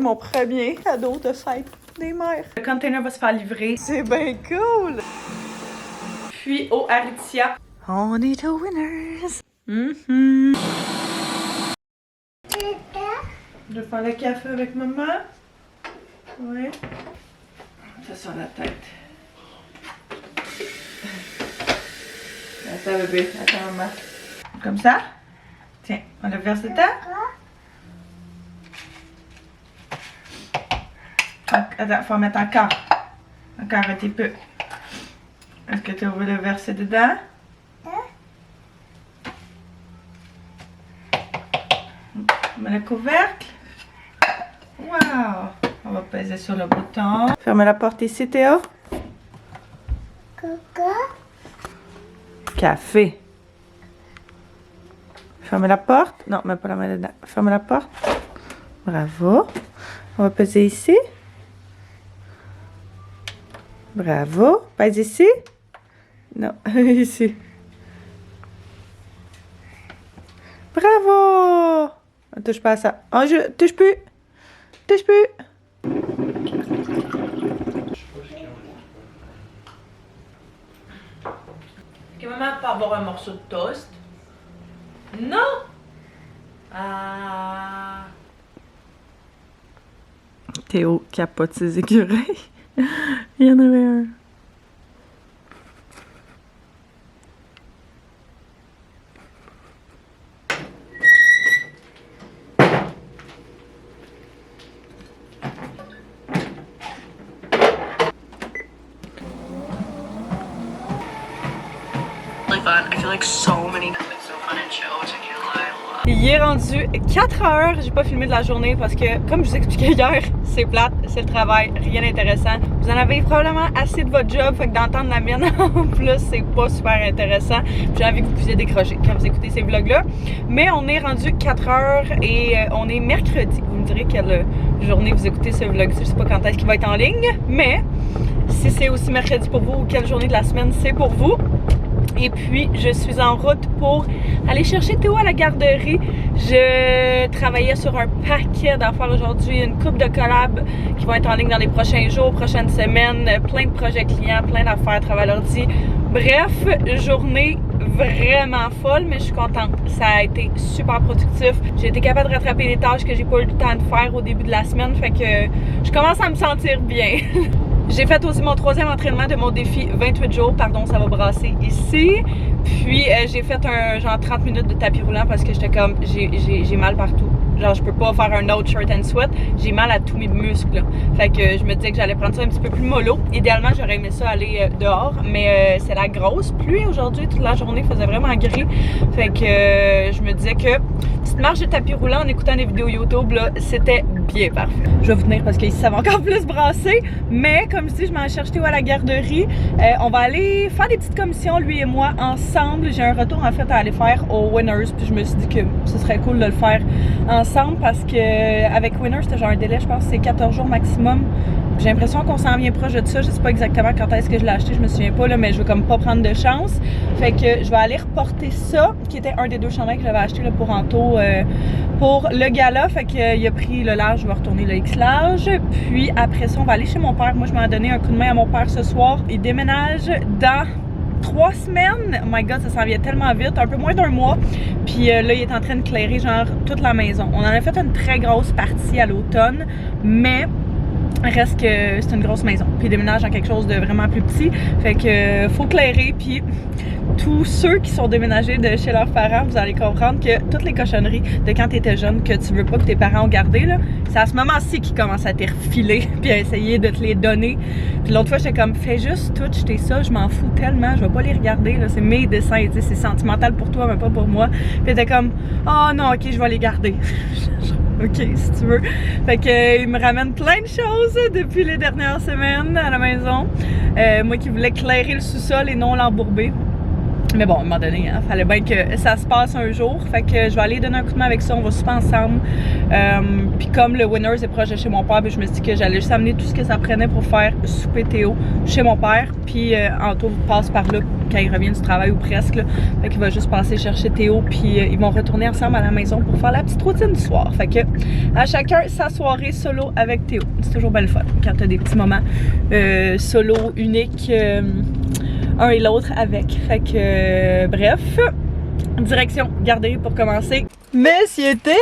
Mon premier cadeau de fête des mères. Le container va se faire livrer. C'est bien cool! Puis au Aritzia. On est aux winners! Je vais faire le café avec maman. Oui. Ça sur la tête. Attends bébé, attends maman. Comme ça? Tiens, on le verse dedans. Attends, faut en mettre encore. Encore un petit peu. Est-ce que tu veux le verser dedans? On met le couvercle. Wow! On va peser sur le bouton. Ferme la porte ici, Théo. Coco. Café. Ferme la porte. Non, mais pas la main dedans. Ferme la porte. Bravo. On va peser ici. Bravo. Pèse ici. Non, ici. Bravo. On touche pas à ça. Oh, je touche plus. Touche plus. Ok, maman peut avoir un morceau de toast. Non. Ah. Théo capote ses écureuils. Il y en avait un. I feel like so many Netflix so fun and shows. I can't lie. Il est rendu 4 heures, j'ai pas filmé de la journée parce que, comme je vous expliquais hier, c'est plate, c'est le travail, rien d'intéressant. Vous en avez probablement assez de votre job, fait que d'entendre la mienne en plus, c'est pas super intéressant. J'ai envie que vous puissiez décrocher quand vous écoutez ces vlogs-là. Mais on est rendu 4 heures et on est mercredi. Vous me direz quelle journée vous écoutez ce vlog, je sais pas quand est-ce qu'il va être en ligne, mais si c'est aussi mercredi pour vous ou quelle journée de la semaine c'est pour vous. Et puis, je suis en route pour aller chercher Théo à la garderie. Je travaillais sur un paquet d'affaires aujourd'hui, une couple de collabs qui vont être en ligne dans les prochains jours, prochaines semaines, plein de projets clients, plein d'affaires à travers l'ordi. Bref, journée vraiment folle, mais je suis contente. Ça a été super productif. J'ai été capable de rattraper les tâches que j'ai pas eu le temps de faire au début de la semaine, fait que je commence à me sentir bien. J'ai fait aussi mon 3e entraînement de mon défi 28 jours, pardon, ça va brasser ici. Puis j'ai fait un genre 30 minutes de tapis roulant parce que j'étais comme, j'ai mal partout. Genre je peux pas faire un autre shirt and sweat, j'ai mal à tous mes muscles là. Fait que je me disais que j'allais prendre ça un petit peu plus mollo. Idéalement j'aurais aimé ça aller dehors, mais c'est la grosse pluie aujourd'hui, toute la journée faisait vraiment gris. Fait que je me disais que petite marche de tapis roulant en écoutant des vidéos YouTube là, c'était bien parfait. Je vais vous tenir parce qu'ici ça va encore plus brasser, mais comme je dis, je m'en cherche Théo à la garderie. On va aller faire des petites commissions lui et moi ensemble. J'ai un retour en fait à aller faire aux Winners, puis je me suis dit que ce serait cool de le faire ensemble parce que avec Winners c'était genre un délai, je pense c'est 14 jours maximum. J'ai l'impression qu'on s'en vient proche de ça. Je sais pas exactement quand est-ce que je l'ai acheté, je me souviens pas là, mais je veux comme pas prendre de chance. Fait que je vais aller reporter ça, qui était un des 2 chandails que j'avais acheté là, pour Anto pour le gala. Fait que il a pris le large, je vais retourner le X large. Puis après ça, on va aller chez mon père. Moi, je m'en ai donné un coup de main à mon père ce soir. Il déménage dans 3 semaines. Oh my god, ça s'en vient tellement vite, un peu moins d'1 mois. Puis là, il est en train de clairer genre toute la maison. On en a fait une très grosse partie à l'automne, mais reste que c'est une grosse maison. Puis il déménage dans quelque chose de vraiment plus petit. Fait que faut clairer. Puis tous ceux qui sont déménagés de chez leurs parents, vous allez comprendre que toutes les cochonneries de quand tu étais jeune que tu veux pas que tes parents ont gardé là, c'est à ce moment-ci qu'ils commencent à te refiler puis à essayer de te les donner. Puis l'autre fois j'étais comme, fais juste tout, jeter ça, je m'en fous tellement, je vais pas les regarder là, c'est mes dessins, tu sais, c'est sentimental pour toi mais pas pour moi. Puis t'es comme, oh non, ok, je vais les garder. Ok, si tu veux. Fait que il me ramène plein de choses depuis les dernières semaines à la maison. Moi qui voulais clairer le sous-sol et non l'embourber. Mais bon, à un moment donné, hein, fallait bien que ça se passe un jour. Fait que je vais aller donner un coup de main avec ça, on va souper ensemble. Puis comme le Winners est proche de chez mon père, je me suis dit que j'allais juste amener tout ce que ça prenait pour faire souper Théo chez mon père. Puis Anto passe par là quand il revient du travail ou presque. Là. Fait qu'il va juste passer chercher Théo, puis ils vont retourner ensemble à la maison pour faire la petite routine du soir. Fait que à chacun sa soirée solo avec Théo. C'est toujours bien le fun quand t'as des petits moments solo, uniques, un et l'autre avec. Fait que bref, direction garderie pour commencer. Monsieur Théo!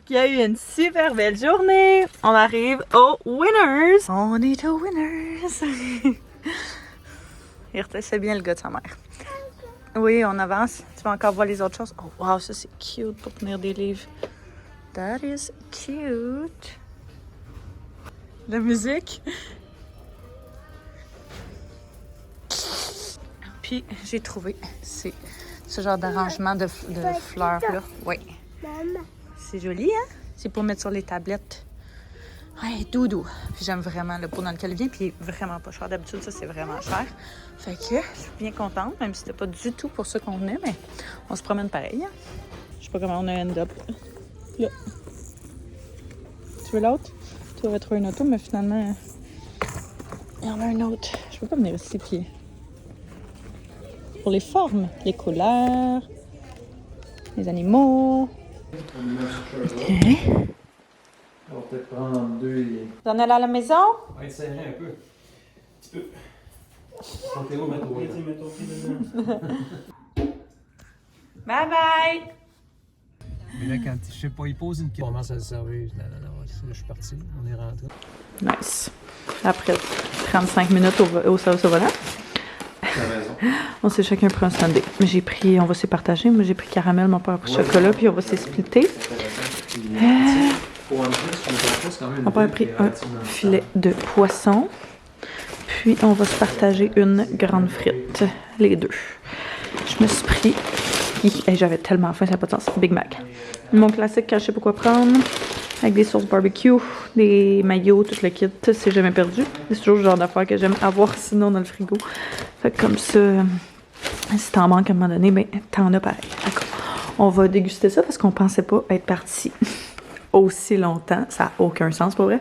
Qui a eu une super belle journée. On arrive aux Winners. On est aux Winners. Il retenait bien le gars de sa mère. Oui, on avance. Tu vas encore voir les autres choses. Oh wow, ça c'est cute pour tenir des livres. That is cute. La musique. Puis j'ai trouvé ce genre d'arrangement de fleurs là. Oui. C'est joli, hein? C'est pour mettre sur les tablettes. Ouais, doudou. Puis j'aime vraiment le pot dans lequel il vient, puis il est vraiment pas cher. D'habitude, ça, c'est vraiment cher. Fait que je suis bien contente, même si c'était pas du tout pour ça qu'on venait, mais on se promène pareil. Je sais pas comment on a end up. Là. Tu veux l'autre? Tu aurais trouvé une auto, mais finalement, il y en a un autre. Je peux pas venir ici, puis... Pour les formes, les couleurs, les animaux... OK. On va peut-être prendre deux et... Vous en allez à la maison? On va essayer un peu. Un petit peu. Sentez-vous mettre au pied dedans. Bye bye! Mais là, quand je sais pas, il pose une question. On commence à le servir. Non, je suis parti. On est rentré. Nice. Après 35 minutes au service au volant. On s'est chacun pris un sundae. On va se partager. Moi, j'ai pris caramel, mon père a pris chocolat, puis on va se splitter. Mon père a pris un filet de poisson. Puis, on va se partager une grande frite. Les deux. Je me suis pris... J'avais tellement faim, ça n'a pas de sens. Big Mac. Mon classique, quand je sais pas quoi prendre. Avec des sauces barbecue, des maillots, tout le kit. C'est jamais perdu. C'est toujours le genre d'affaires que j'aime avoir sinon dans le frigo. Fait que comme ça, si t'en manques à un moment donné, ben t'en as pareil. D'accord. On va déguster ça parce qu'on pensait pas être parti aussi longtemps. Ça n'a aucun sens, pour vrai.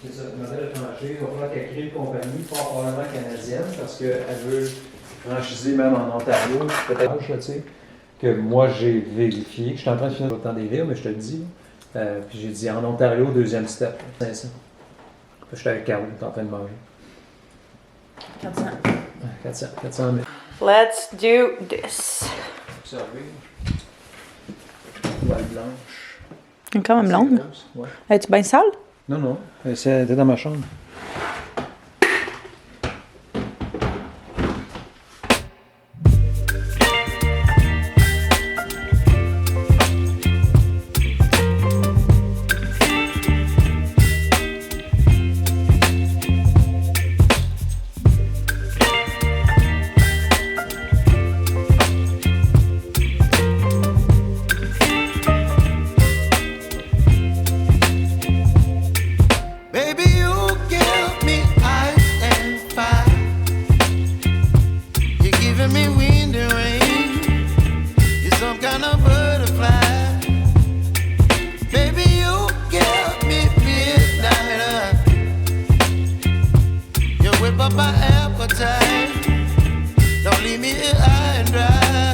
C'est ça, le modèle étranger. Il va falloir qu'elle crée une compagnie fort probablement canadienne parce qu'elle veut franchiser même en Ontario. Peut-être, tu sais. Que moi j'ai vérifié. Je suis en train de finir autant des livres, mais je te le dis. Puis j'ai dit en Ontario, deuxième step. 500. Je suis avec Caro, t'es en train de manger. 400. 400 000. Let's do this. Observez. Toile blanche. Elle est quand même longue. Ouais. Es-tu bien sale? Non, non. C'était dans ma chambre.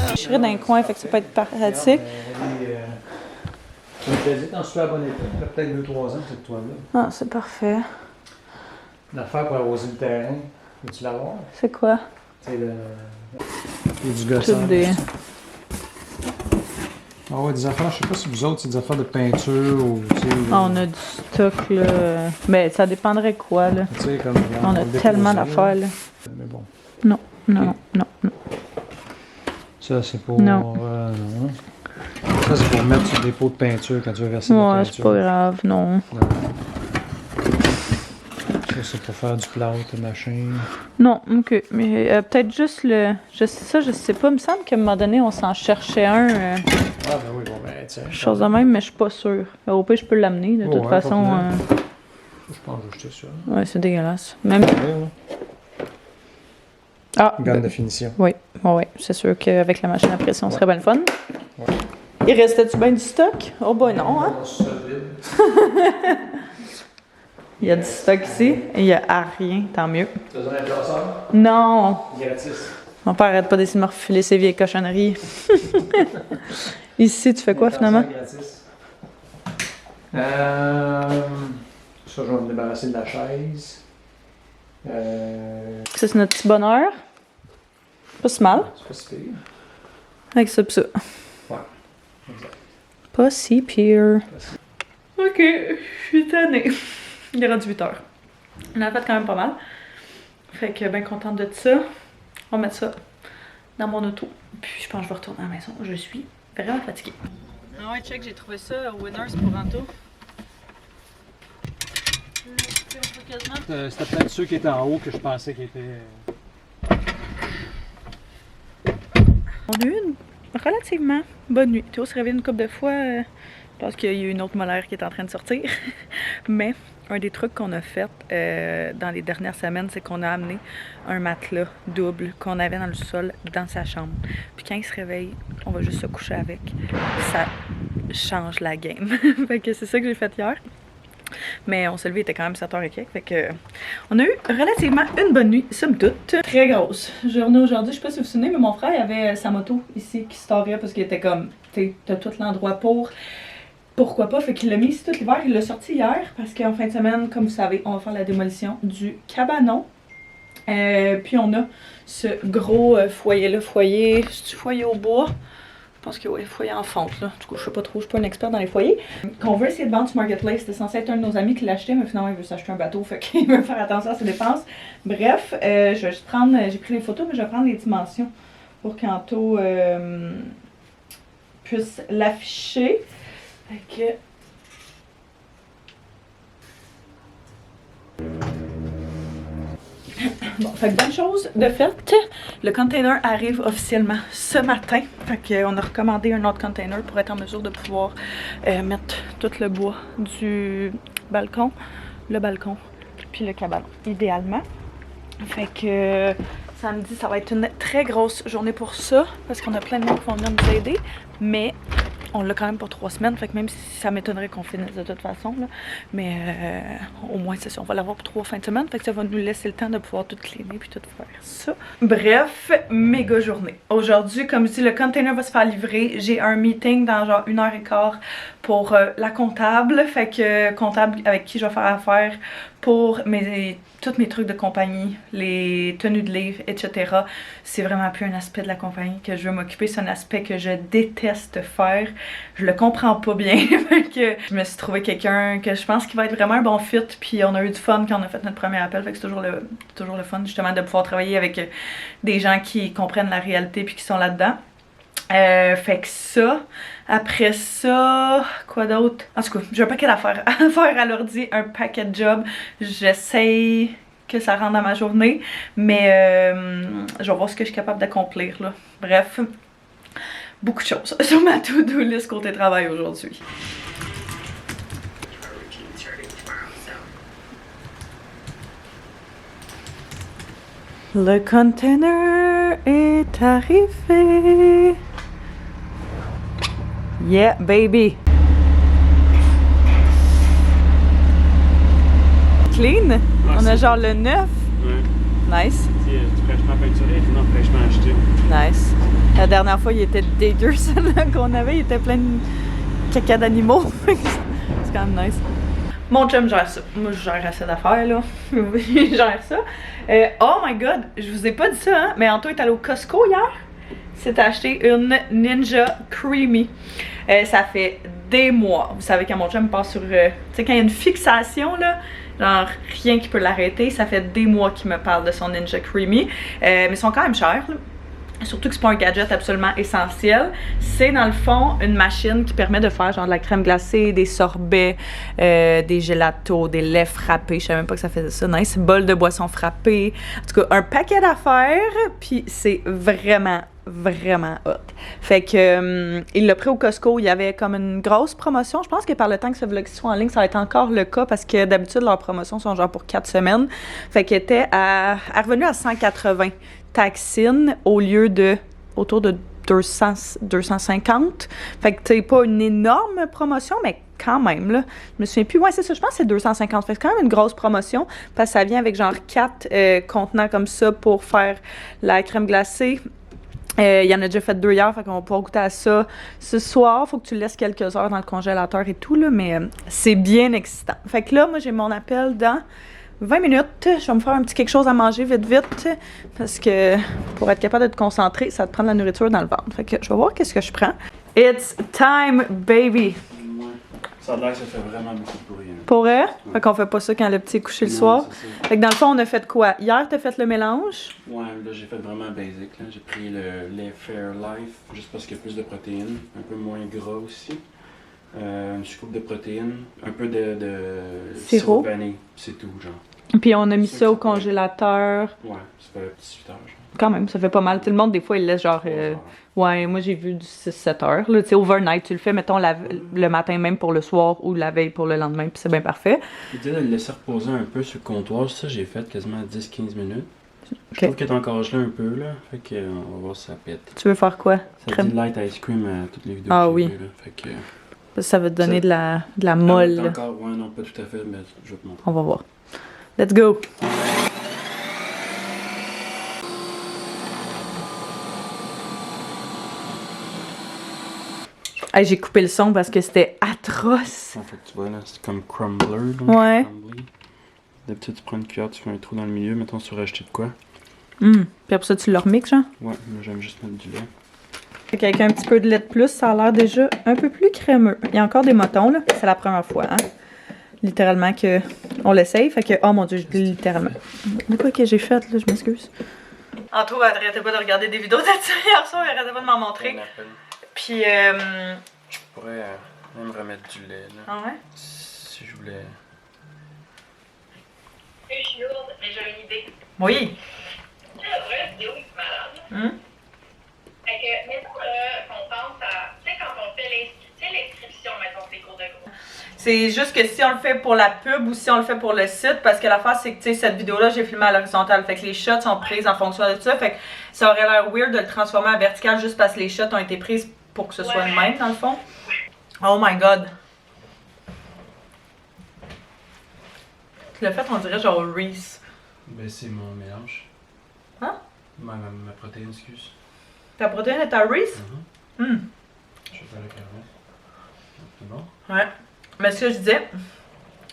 Je serais dans un coin, fait que ça peut être pratique. Comme je te dis, t'es en super bon état. Ça fait peut-être 2-3 ans cette toile-là. Ah, c'est parfait. L'affaire pour arroser le terrain, veux-tu l'avoir? C'est quoi? C'est le. Il y a du gossage. Toutes des... Ah ouais, des affaires, je sais pas si vous autres, c'est des affaires de peinture ou. Ah, on a du stock là. Ben, ça dépendrait quoi là. Tu sais, comme. On a tellement d'affaires là. Mais bon. Non, non, non, non. Ça, c'est pour. Non. Non. Ça, c'est pour mettre sur des pots de peinture quand tu veux verser de la Ouais, peinture. c'est pas grave, non. Non. Ça, c'est pour faire du plâtre, machin. Non, ok. Mais peut-être juste le. Je sais pas. Il me semble qu'à un moment donné, on s'en cherchait un. Ah, ben oui, bon, ben, tiens. Chose de même, mais je suis pas sûre. Au pire, je peux l'amener. De toute ouais, façon. Je pense que je jeter ça. Ouais, c'est dégueulasse. Même. Ah! Gamme de finition. Oui, ouais, c'est sûr qu'avec la machine à pression, ce serait bien le fun. Ouais. Il restait-tu bien du stock? Oh, ben non, hein? Il y a du stock ici et il n'y a rien, tant mieux. Tu as besoin d'un placeur? Non! Gratis. Mon père arrête pas d'essayer de me refiler ses vieilles cochonneries. Ici, tu fais quoi finalement? Gratis. Ça, je vais me débarrasser de la chaise. Ça, c'est notre petit bonheur. Pas si mal. C'est pas si pire. Avec ça pis ça. Ouais. Exact. Pas si pire. Pas si- Ok, je suis tannée. Il est rendu 8 heures. On en a fait quand même pas mal. Fait que bien contente de ça. On va mettre ça dans mon auto. Puis je pense que je vais retourner à la maison. Je suis vraiment fatiguée. Ah ouais, check, j'ai trouvé ça au Winners pour Anto. C'était peut-être ceux qui étaient en haut que je pensais qu'ils étaient. On a eu une relativement bonne nuit. Théo se réveille une couple de fois parce qu'il y a eu une autre molaire qui est en train de sortir. Mais un des trucs qu'on a fait dans les dernières semaines, c'est qu'on a amené un matelas double qu'on avait dans le sol dans sa chambre. Puis quand il se réveille, on va juste se coucher avec. Ça change la game. Fait que c'est ça que j'ai fait hier. Mais on s'est levé, il était quand même 7h et quelques. Fait que on a eu relativement une bonne nuit, somme toute. Très grosse journée aujourd'hui. Je sais pas si vous vous souvenez, mais mon frère il avait sa moto ici qui se tarait parce qu'il était comme, tu sais, t'as tout l'endroit pour. Pourquoi pas? Fait qu'il l'a mis ici tout l'hiver. Il l'a sorti hier parce qu'en fin de semaine, comme vous savez, on va faire la démolition du cabanon. Puis on a ce gros foyer-là. C'est du foyer au bois. Je pense que oui, foyer en fonte là. Du coup, je sais pas trop, je suis pas une experte dans les foyers. Qu'on veut essayer de vendre sur Marketplace. C'était censé être un de nos amis qui l'achetait, mais finalement il veut s'acheter un bateau, fait qu'il veut faire attention à ses dépenses. Bref, je vais juste prendre, j'ai pris les photos, mais je vais prendre les dimensions pour qu'Anto puisse l'afficher. Fait que... Bon, fait que bonne chose de fait, le container arrive officiellement ce matin. Fait qu'on a recommandé un autre container pour être en mesure de pouvoir mettre tout le bois du balcon, puis le cabanon, idéalement. Fait que samedi, ça va être une très grosse journée pour ça, parce qu'on a plein de monde qui vont venir nous aider, mais on l'a quand même pour 3 semaines, fait que même si ça m'étonnerait qu'on finisse de toute façon, là, mais au moins c'est ça, on va l'avoir pour 3 fins de semaine, fait que ça va nous laisser le temps de pouvoir tout cleaner puis tout faire ça. Bref, méga journée. Aujourd'hui, comme je dis, le container va se faire livrer. J'ai un meeting dans genre 1h15 pour la comptable, fait que comptable avec qui je vais faire affaire pour tous mes trucs de compagnie, les tenues de livre, etc. C'est vraiment plus un aspect de la compagnie que je veux m'occuper, c'est un aspect que je déteste faire. Je le comprends pas bien, fait que je me suis trouvé quelqu'un que je pense qu'il va être vraiment un bon fit, puis on a eu du fun quand on a fait notre premier appel, fait que c'est toujours le fun justement de pouvoir travailler avec des gens qui comprennent la réalité puis qui sont là-dedans. Fait que ça, après ça, quoi d'autre? En tout cas, j'ai un paquet d'affaires à faire à l'ordi, un paquet de jobs. J'essaye que ça rentre dans ma journée, mais je vais voir ce que je suis capable d'accomplir là. Bref, beaucoup de choses sur ma to-do list côté travail aujourd'hui. Le container est arrivé. Yeah, baby. Clean? Ah, on a c'est genre le 9. Ouais. Nice. Fraîchement peinturé, non fraîchement acheté. Nice. La dernière fois, il était dégueu, celui-là qu'on avait. Il était plein de caca d'animaux. C'est quand même nice. Mon chum gère ça. Moi, je gère assez d'affaires, là. Il gère ça. Oh my god, je vous ai pas dit ça, hein, mais Anto est allé au Costco hier. Il s'est acheté une Ninja Creamy. Ça fait des mois. Vous savez, quand mon chum passe sur... tu sais, quand il y a une fixation, là, genre rien qui peut l'arrêter, ça fait des mois qu'il me parle de son Ninja Creamy. Mais ils sont quand même chers, là. Surtout que c'est pas un gadget absolument essentiel. C'est dans le fond une machine qui permet de faire genre de la crème glacée, des sorbets, des gelatos, des laits frappés. Je savais même pas que ça faisait ça. Nice. Bol de boisson frappée. En tout cas, un paquet d'affaires. Puis c'est vraiment hot. Fait que il l'a pris au Costco, il y avait comme une grosse promotion. Je pense que par le temps que ce vlog soit en ligne, ça va être encore le cas parce que d'habitude leurs promotions sont genre pour 4 semaines. Fait qu'elle était revenue à 180 taxines au lieu de autour de 250. Fait que, tu sais, pas une énorme promotion, mais quand même, là. Je me souviens plus. Ouais, c'est ça, je pense que c'est 250. Fait que c'est quand même une grosse promotion, parce que ça vient avec genre 4 contenants comme ça pour faire la crème glacée. Il y en a déjà fait 2 hier, fait qu'on va pouvoir goûter à ça ce soir. Faut que tu le laisses quelques heures dans le congélateur et tout, là, mais c'est bien excitant. Fait que là, moi, j'ai mon appel dans 20 minutes. Je vais me faire un petit quelque chose à manger vite, parce que pour être capable de te concentrer, ça te prend de la nourriture dans le ventre. Fait que je vais voir qu'est-ce que je prends. It's time, baby! Ouais. Ça a l'air que ça fait vraiment beaucoup de bruit. Hein. Pour vrai? Ouais. Fait qu'on fait pas ça quand le petit est couché le soir. Fait que dans le fond, on a fait quoi? Hier, t'as fait le mélange? Ouais, là j'ai fait vraiment basic. Là. J'ai pris le lait Fairlife, juste parce qu'il y a plus de protéines, un peu moins gras aussi. Une scoop de protéines, un peu de sirop vanille, c'est tout, genre. Puis on a mis ça au congélateur. Ouais, ça fait 18 heures. Genre. Quand même, ça fait pas mal. Tout le monde, des fois, il laisse genre. Ouais, moi j'ai vu du 6-7 heures. Là, tu sais, overnight, tu le fais, mettons, le matin même pour le soir ou la veille pour le lendemain, puis c'est bien parfait. Il dit de le laisser reposer un peu sur le comptoir. Ça, j'ai fait quasiment 10-15 minutes. Je trouve qu'il est encore gelé un peu, là. Fait que, on va voir si ça pète. Tu veux faire quoi? Ça dit light ice cream à toutes les vidéos que j'ai oui. vues, là. Fait que. Ça va te donner de la molle. Encore, ouais, non, pas tout à fait, mais je vais te montrer. On va voir. Let's go! Hey, j'ai coupé le son parce que c'était atroce. En fait, tu vois, là, c'est comme crumbler. Là, ouais. D'habitude, tu prends une cuillère, tu fais un trou dans le milieu, mettons, tu veux rajouter de quoi. Puis après ça, tu le remixes, genre? Ouais, là, j'aime juste mettre du lait. Fait qu'avec un petit peu de lait de plus, ça a l'air déjà un peu plus crémeux. Il y a encore des motons, là. C'est la première fois, hein? Littéralement que on l'essaye. Fait que, oh mon Dieu, je dis littéralement. De quoi que j'ai fait, là? Je m'excuse. Anto, elle arrêtait pas de regarder des vidéos de ça hier soir. Elle arrêtait pas de m'en montrer. Puis, je pourrais même remettre du lait, là. Ah ouais? Si je voulais... Je suis lourde, mais j'ai une idée. Oui. La vraie vidéo, c'est malade. Fait que, mettons qu'on pense à, tu sais, quand on fait l'inscription, mettons, des cours de groupe. C'est juste que si on le fait pour la pub ou si on le fait pour le site, parce que l'affaire, c'est que, tu sais, cette vidéo-là, j'ai filmé à l'horizontale. Fait que les shots sont prises en fonction de ça. Fait que ça aurait l'air weird de le transformer en vertical juste parce que les shots ont été prises pour que ce soit le même, dans le fond. Oh my god. Tu l'as fait, on dirait genre Reese. Ben, c'est mon mélange. Hein? Ma protéine, excuse. Ta protéine est à Reese? Je vais faire le caramel. C'est bon? Ouais. Mais ce que je disais,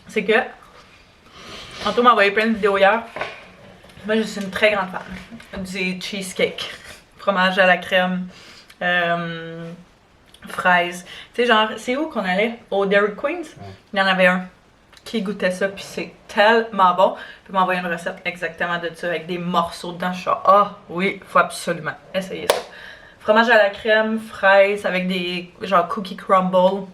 c'est que Anto m'a envoyé plein de vidéos hier. Moi, je suis une très grande fan du cheesecake. Fromage à la crème, fraises. Tu sais, genre, c'est où qu'on allait? Au Dairy Queens? Ouais. Il y en avait un qui goûtait ça, puis c'est tellement bon. Puis m'a envoyé une recette exactement de ça, avec des morceaux dedans. Je suis genre, ah oui, faut absolument essayer ça. Fromage à la crème, fraises, avec des genre cookie crumble.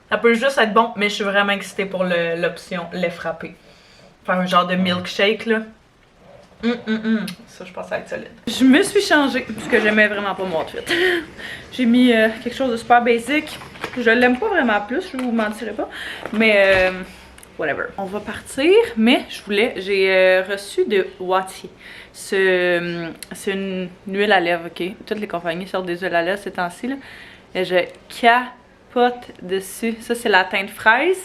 Ça peut juste être bon, mais je suis vraiment excitée pour l'option lait frappé. Faire un genre de milkshake, là. Ça, je pense que ça va être solide. Je me suis changée, parce que j'aimais vraiment pas mon outfit. J'ai mis quelque chose de super basic. Je l'aime pas vraiment plus, je vous mentirai pas. Mais, whatever. On va partir, mais j'ai reçu de Wati. C'est une huile à lèvres, ok? Toutes les compagnies sortent des huiles à lèvres ces temps-ci, là. Et je capote dessus. Ça, c'est la teinte fraise.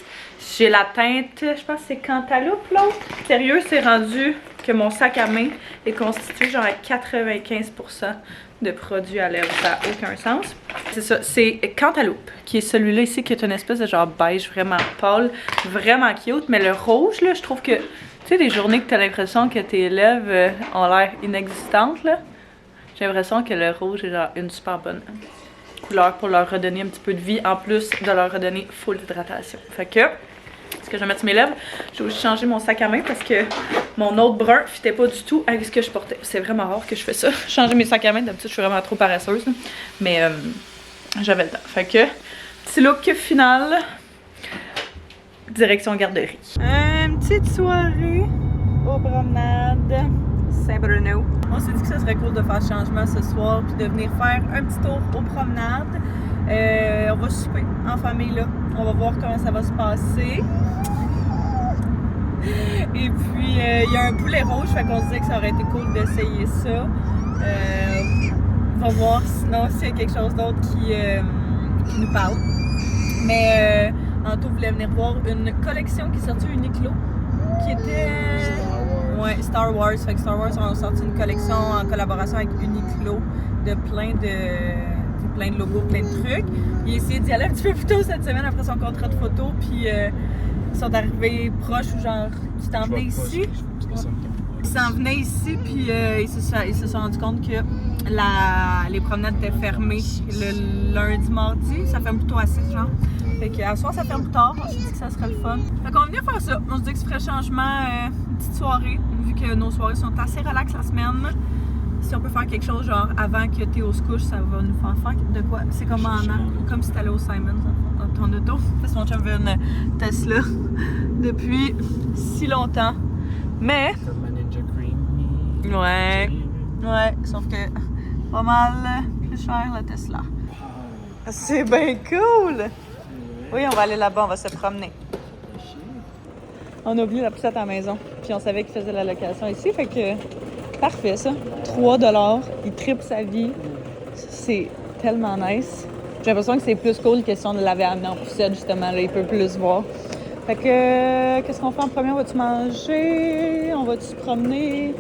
J'ai la teinte, je pense que c'est Cantaloupe, l'autre. Sérieux, c'est rendu que mon sac à main est constitué genre à 95% de produits à lèvres. Ça n'a aucun sens. C'est ça, c'est Cantaloupe, qui est celui-là ici, qui est une espèce de genre beige vraiment pâle, vraiment cute. Mais le rouge, là, je trouve que, tu sais, des journées que tu as l'impression que tes lèvres ont l'air inexistantes, là. J'ai l'impression que le rouge est genre une super bonne couleur pour leur redonner un petit peu de vie, en plus de leur redonner full hydratation. Fait que, ce que je vais mettre sur mes lèvres, j'ai aussi changé mon sac à main parce que mon autre brun fitait pas du tout avec ce que je portais. C'est vraiment rare que je fais ça. Changer mes sacs à main, d'habitude je suis vraiment trop paresseuse, là. Mais j'avais le temps. Fait que, petit look final, direction garderie. Une petite soirée aux promenades Saint-Bruno. On s'est dit que ce serait cool de faire ce changement ce soir puis de venir faire un petit tour aux promenades. On va souper en famille là. On va voir comment ça va se passer. Et puis il y a un poulet rouge, fait qu'on se disait que ça aurait été cool d'essayer ça. va voir sinon s'il y a quelque chose d'autre qui nous parle. Mais Anto voulait venir voir une collection qui est sortie Uniqlo, qui était Star Wars. Fait que Star Wars ont sorti une collection en collaboration avec Uniqlo de plein de logos, plein de trucs. Il a essayé d'y aller un petit peu plus tôt cette semaine après son contrat de photo, puis ils sont arrivés proches ou genre, ils s'en venaient ici. Ils s'en venaient ici, puis ils se sont rendus compte que les promenades étaient fermées le lundi, mardi. Ça ferme plutôt à 6 genre. Fait qu'à soir, ça ferme plus tard. On s'est dit que ça serait le fun. Fait qu'on va venir faire ça. On se dit que ce ferait changement, une petite soirée, vu que nos soirées sont assez relax la semaine. Si on peut faire quelque chose genre avant que Théo se couche, ça va nous faire de quoi? C'est comme comme si t'allais au Simons dans ton auto. Parce que mon chum veut une Tesla depuis si longtemps. Mais. Comme ma Ninja Cream. Ouais, sauf que pas mal plus cher la Tesla. C'est bien cool! Oui, on va aller là-bas, on va se promener. On a oublié la poussette à la maison, puis on savait qu'il faisait la location ici, fait que parfait ça. 3$, il triple sa vie. C'est tellement nice. J'ai l'impression que c'est plus cool que si on l'avait amené en poussette, justement, là, il peut plus voir. Fait que, qu'est-ce qu'on fait en premier? On va-tu manger? On va-tu se promener?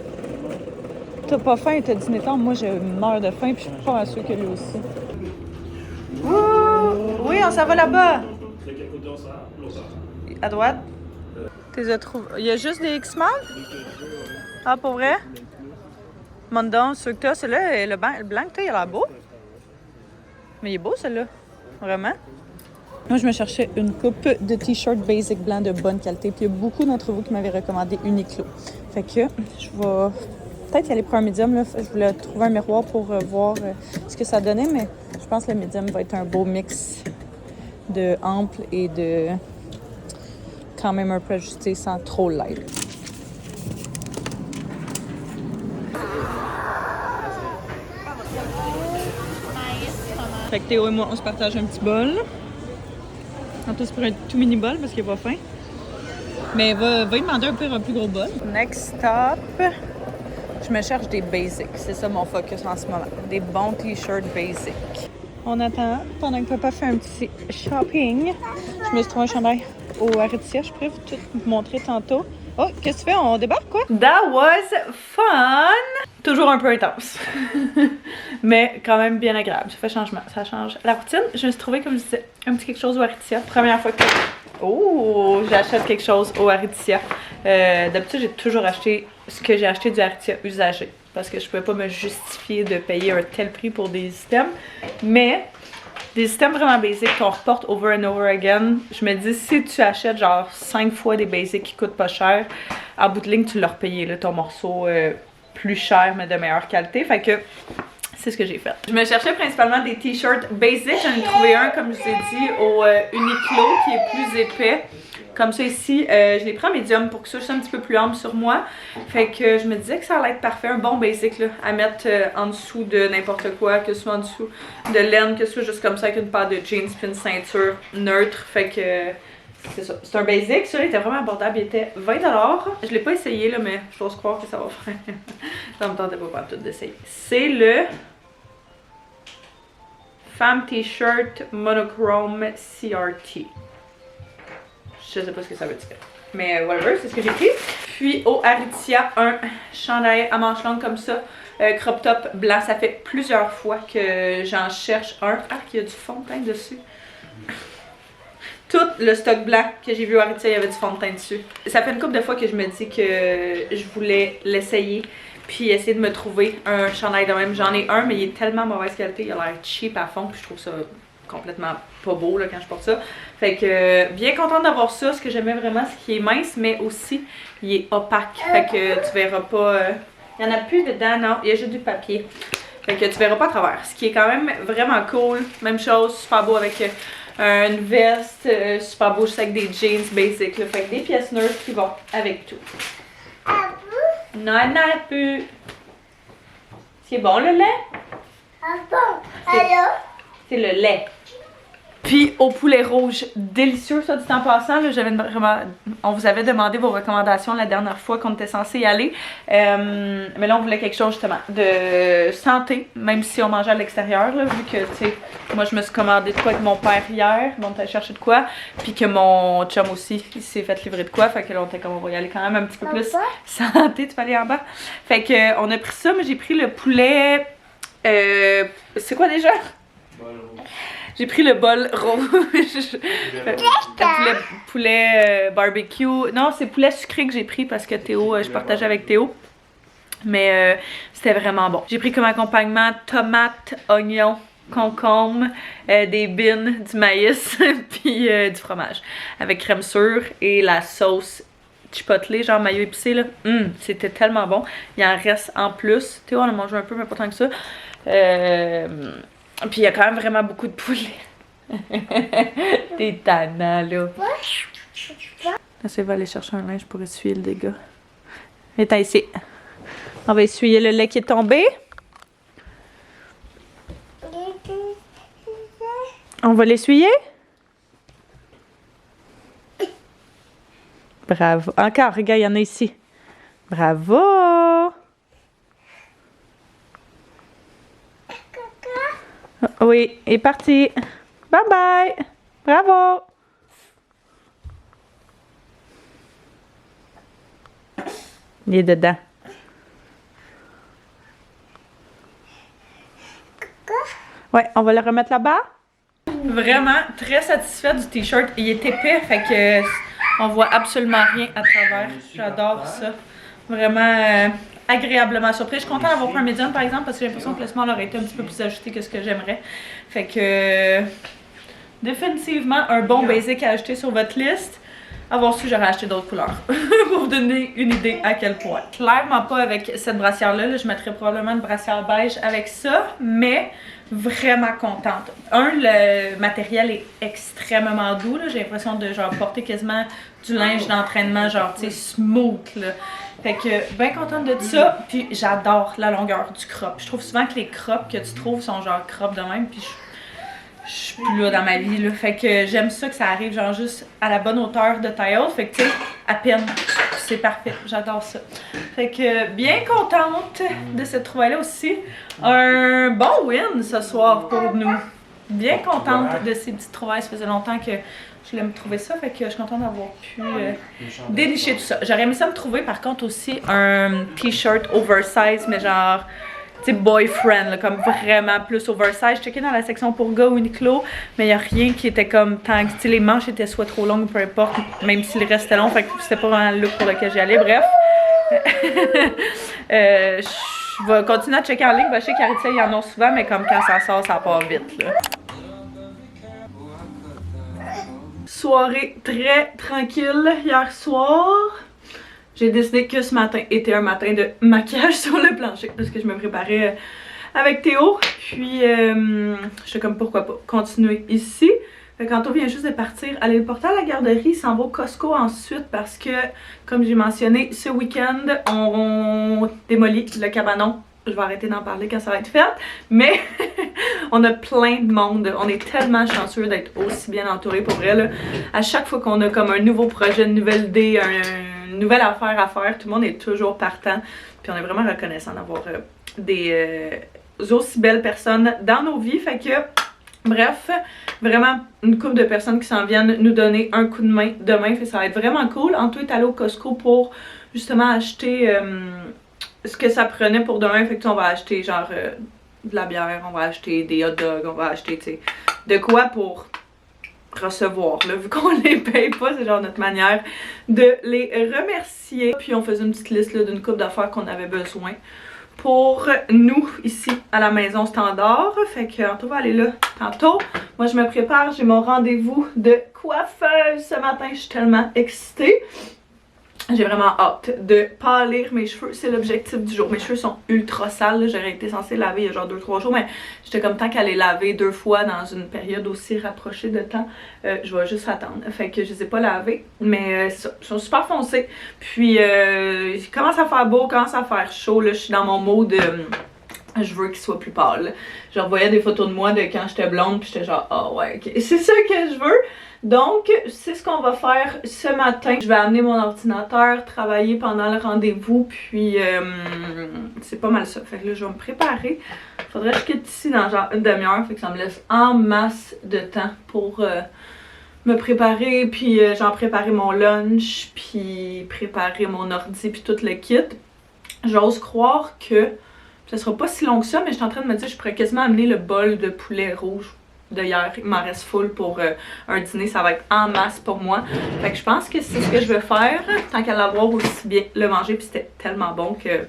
T'as pas faim, t'as dîné tard. Moi, je meurs de faim, puis je suis pas sûre que lui aussi. Ouh! Oui, on s'en va là-bas! À droite? Il y a juste des X-Men? Ah, pour vrai? Mondon, ceux que t'as, celui-là, le blanc que t'as, il a l'air beau. Mais il est beau, celui-là. Vraiment. Moi, je me cherchais une coupe de t-shirt basic blanc de bonne qualité. Puis il y a beaucoup d'entre vous qui m'avaient recommandé Uniqlo. Fait que je vais peut-être y aller pour un médium. Là. Je voulais trouver un miroir pour voir ce que ça donnait. Mais je pense que le médium va être un beau mix de ample et de quand même un peu ajusté sans trop l'aide. Fait que Théo et moi, on se partage un petit bol. En plus, pour un tout mini bol parce qu'il n'a pas faim. Mais va lui demander un plus gros bol. Next stop, je me cherche des basics. C'est ça mon focus en ce moment. Des bons t-shirts basics. On attend pendant que papa fait un petit shopping. Je me suis trouvé un chandail au Aritzia. Je pourrais tout vous montrer tantôt. Oh, qu'est-ce que tu fais? On débarque quoi? That was fun! Toujours un peu intense. Mais quand même bien agréable. Ça fait changement. Ça change la routine. Je me suis trouvé, comme je disais, un petit quelque chose au Aritzia. Première fois que... Oh! J'achète quelque chose au Aritzia. D'habitude, j'ai toujours acheté ce que j'ai acheté du Aritzia usagé. Parce que je pouvais pas me justifier de payer un tel prix pour des items. Mais... des systèmes vraiment basiques qu'on reporte over and over again. Je me dis, si tu achètes genre 5 fois des basics qui coûtent pas cher, en bout de ligne, tu l'as repayé, là, ton morceau plus cher, mais de meilleure qualité. Fait que c'est ce que j'ai fait. Je me cherchais principalement des t-shirts basiques. J'en ai trouvé un, comme je vous ai dit, au Uniqlo, qui est plus épais. Comme ça ici, je l'ai pris en médium pour que ça soit un petit peu plus ample sur moi. Fait que je me disais que ça allait être parfait, un bon basic là, à mettre en dessous de n'importe quoi, que ce soit en dessous de laine, que ce soit juste comme ça avec une paire de jeans puis une ceinture neutre. Fait que c'est ça. C'est un basic, celui-là était vraiment abordable, il était 20$. Je l'ai pas essayé là, mais j'ose croire que ça va faire. Ça me tentait pas tout d'essayer. C'est le Femme T-shirt Monochrome CRT. Je sais pas ce que ça veut dire. Mais whatever, c'est ce que j'ai pris. Puis au Aritzia, un chandail à manches longues comme ça, crop top blanc. Ça fait plusieurs fois que j'en cherche un. Ah, qu'il y a du fond de teint dessus. Tout le stock blanc que j'ai vu au Aritzia, il y avait du fond de teint dessus. Ça fait une couple de fois que je me dis que je voulais l'essayer. Puis essayer de me trouver un chandail de même. J'en ai un, mais il est tellement mauvaise qualité. Il a l'air cheap à fond. Puis je trouve ça complètement pas beau là, quand je porte ça. Fait que bien contente d'avoir ça. Ce que j'aimais vraiment, c'est qu'il est mince, mais aussi il est opaque. Fait que tu verras pas... il y en a plus dedans, non. Il y a juste du papier. Fait que tu verras pas à travers. Ce qui est quand même vraiment cool. Même chose, super beau avec une veste. Super beau juste avec des jeans basic. Là. Fait que des pièces neutres qui vont avec tout. Non, elle n'en a plus. C'est bon le lait? C'est le lait. Puis au poulet rouge, délicieux ça du temps passant. Là, on vous avait demandé vos recommandations la dernière fois qu'on était censé y aller. Mais là on voulait quelque chose justement de santé, même si on mangeait à l'extérieur, vu que tu sais, moi je me suis commandé de quoi avec mon père hier, on était chercher de quoi, puis que mon chum aussi il s'est fait livrer de quoi, fait que là on était comme on va y aller quand même un petit peu plus santé, tu peux aller en bas. Fait que on a pris ça, mais j'ai pris le poulet, c'est quoi déjà? J'ai pris le bol rouge. poulet barbecue. Non, c'est poulet sucré que j'ai pris parce que Théo, je partageais avec Théo. Mais c'était vraiment bon. J'ai pris comme accompagnement tomates, oignons, concombre, des bines, du maïs, puis du fromage. Avec crème sûre et la sauce chipotle, genre mayo épicé là. C'était tellement bon. Il en reste en plus. Théo on a mangé un peu, mais pas tant que ça. Puis il y a quand même vraiment beaucoup de poulet. T'es tannant là. Là, ça va aller chercher un linge pour essuyer le dégât. Viens ici. On va essuyer le lait qui est tombé. On va l'essuyer? Bravo. Encore, regarde, il y en a ici. Bravo! Oui, il est parti. Bye bye. Bravo. Il est dedans. Ouais, on va le remettre là-bas. Vraiment très satisfaite du t-shirt. Il est épais, fait que on voit absolument rien à travers. J'adore ça. Vraiment agréablement surpris. Je suis contente d'avoir pris un médium par exemple parce que j'ai l'impression que le small aurait été un petit peu plus ajusté que ce que j'aimerais. Fait que définitivement un bon basic à ajouter sur votre liste. Avoir su, j'aurais acheté d'autres couleurs. Pour vous donner une idée à quel point. Clairement pas avec cette brassière-là. Là, je mettrais probablement une brassière beige avec ça, mais vraiment contente. Le matériel est extrêmement doux. J'ai l'impression de genre porter quasiment du linge d'entraînement, genre tu sais, smooth. Là. Fait que bien contente de ça. Puis j'adore la longueur du crop. Je trouve souvent que les crops que tu trouves sont genre crop de même. Puis je suis plus là dans ma vie. Là. Fait que j'aime ça que ça arrive genre juste à la bonne hauteur de taille haute. Fait que tu sais, à peine. C'est parfait. J'adore ça. Fait que bien contente de cette trouvaille-là aussi. Un bon win ce soir pour nous. Bien contente de ces petites trouvailles. Ça faisait longtemps que je voulais me trouver ça. Fait que je suis contente d'avoir pu dénicher tout ça. J'aurais aimé ça me trouver par contre aussi un t-shirt oversize, mais genre tu sais, boyfriend, là, comme vraiment plus oversize. Je checkais dans la section pour gars ou Uniqlo, mais il n'y a rien qui était comme tant que les manches étaient soit trop longues ou peu importe, même si le reste était long, fait que c'était pas vraiment le look pour lequel j'y allais. Bref, je vais continuer à checker en ligne. Je sais qu'Aritia, ils en ont souvent, mais comme quand ça sort, ça part vite. Là. Soirée très tranquille hier soir. J'ai décidé que ce matin était un matin de maquillage sur le plancher parce que je me préparais avec Théo. Puis, j'étais comme pourquoi pas continuer ici. Quand on vient juste de partir, aller le porter à la garderie, il s'en va au Costco ensuite parce que, comme j'ai mentionné, ce week-end, on démolit le cabanon. Je vais arrêter d'en parler quand ça va être fait. Mais on a plein de monde. On est tellement chanceux d'être aussi bien entourés pour vrai. Là. À chaque fois qu'on a comme un nouveau projet, une nouvelle idée, une nouvelle affaire à faire, tout le monde est toujours partant. Puis on est vraiment reconnaissant d'avoir des aussi belles personnes dans nos vies. Fait que, bref, vraiment une couple de personnes qui s'en viennent nous donner un coup de main demain. Fait que ça va être vraiment cool. Anto est allé au Costco pour justement acheter ce que ça prenait pour demain. Fait que on va acheter genre de la bière, on va acheter des hot dogs, on va acheter, tu sais, de quoi pour recevoir, là, vu qu'on les paye pas, c'est genre notre manière de les remercier. Puis on faisait une petite liste d'une couple d'affaires qu'on avait besoin pour nous ici à la maison standard. Fait que on va aller là tantôt. Moi je me prépare, j'ai mon rendez-vous de coiffeuse ce matin, je suis tellement excitée. J'ai vraiment hâte de pâlir mes cheveux, c'est l'objectif du jour. Mes cheveux sont ultra sales, j'aurais été censée laver il y a genre 2-3 jours, mais j'étais comme tant qu'à les laver 2 fois dans une période aussi rapprochée de temps, je vais juste attendre. Fait que je les ai pas lavés, mais ils sont super foncés. Puis il commence à faire beau, commence à faire chaud, là je suis dans mon mode je veux qu'il soit plus pâle. Je revoyais des photos de moi de quand j'étais blonde, puis j'étais genre, ah ouais, ok, c'est ça que je veux. Donc, c'est ce qu'on va faire ce matin. Je vais amener mon ordinateur, travailler pendant le rendez-vous, puis c'est pas mal ça. Fait que là, je vais me préparer. Faudrait que je quitte ici dans genre une demi-heure, fait que ça me laisse en masse de temps pour me préparer, puis genre préparer mon lunch, puis préparer mon ordi, puis tout le kit. J'ose croire que ça sera pas si long que ça, mais je suis en train de me dire que je pourrais quasiment amener le bol de poulet rouge de hier. Il m'en reste full pour un dîner, ça va être en masse pour moi. Fait que je pense que c'est ce que je vais faire, tant qu'à l'avoir aussi bien le manger, puis c'était tellement bon que